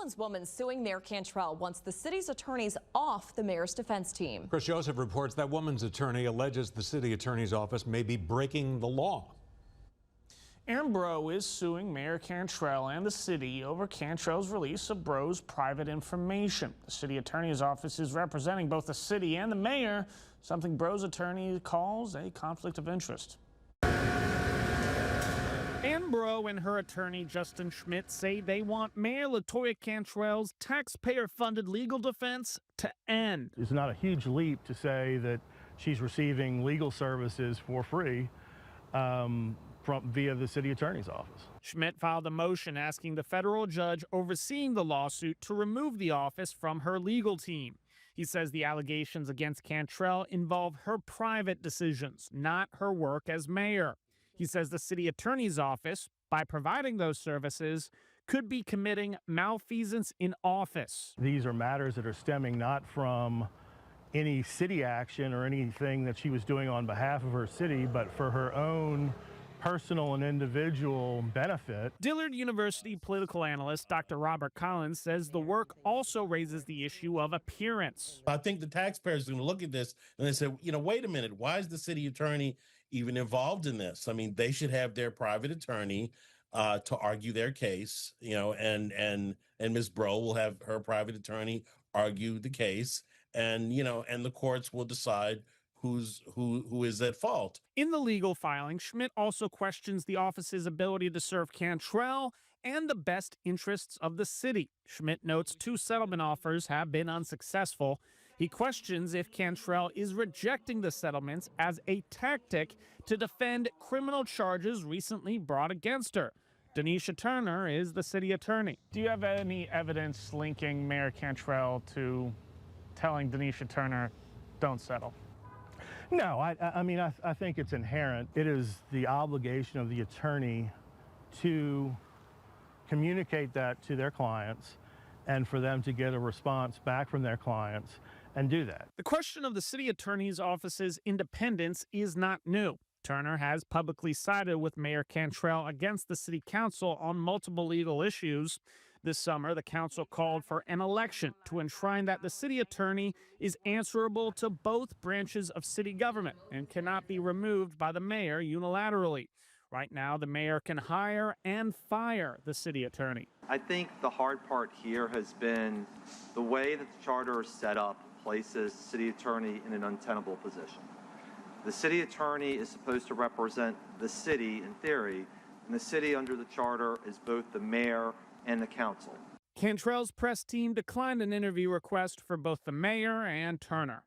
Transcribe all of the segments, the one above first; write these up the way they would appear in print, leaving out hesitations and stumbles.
Orleans woman suing Mayor Cantrell wants the city's attorneys off the mayor's defense team. Chris Joseph reports that woman's attorney alleges the city attorney's office may be breaking the law. Breaud is suing Mayor Cantrell and the city over Cantrell's release of Breaud's private information. The city attorney's office is representing both the city and the mayor, something Breaud's attorney calls a conflict of interest. Breaud and her attorney Justin Schmidt say they want Mayor LaToya Cantrell's taxpayer-funded legal defense to end. It's not a huge leap to say that she's receiving legal services for free via the city attorney's office. Schmidt filed a motion asking the federal judge overseeing the lawsuit to remove the office from her legal team. He says the allegations against Cantrell involve her private decisions, not her work as mayor. He says the city attorney's office, by providing those services, could be committing malfeasance in office. These are matters that are stemming not from any city action or anything that she was doing on behalf of her city, but for her own personal and individual benefit. Dillard University political analyst Dr. Robert Collins says the work also raises the issue of appearance. I think the taxpayers are going to look at this and they say, wait a minute, why is the city attorney even involved in this? I mean, they should have their private attorney to argue their case, and Ms. Breaud will have her private attorney argue the case, and the courts will decide who is at fault. In the legal filing, Schmidt also questions the office's ability to serve Cantrell and the best interests of the city. Schmidt notes 2 settlement offers have been unsuccessful. He questions if Cantrell is rejecting the settlements as a tactic to defend criminal charges recently brought against her. Denisha Turner is the city attorney. Do you have any evidence linking Mayor Cantrell to telling Denisha Turner, don't settle? No, I think it's inherent. It is the obligation of the attorney to communicate that to their clients and for them to get a response back from their clients and do that. The question of the city attorney's office's independence is not new. Turner has publicly sided with Mayor Cantrell against the city council on multiple legal issues. This summer, the council called for an election to enshrine that the city attorney is answerable to both branches of city government and cannot be removed by the mayor unilaterally. Right now, the mayor can hire and fire the city attorney. I think the hard part here has been the way that the charter is set up places the city attorney in an untenable position. The city attorney is supposed to represent the city in theory, and the city under the charter is both the mayor and the council. Cantrell's press team declined an interview request for both the mayor and Turner.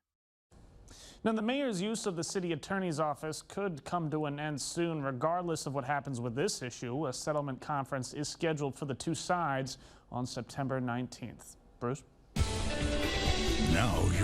Now, the mayor's use of the city attorney's office could come to an end soon, regardless of what happens with this issue. A settlement conference is scheduled for the 2 sides on September 19th. Bruce? Now you're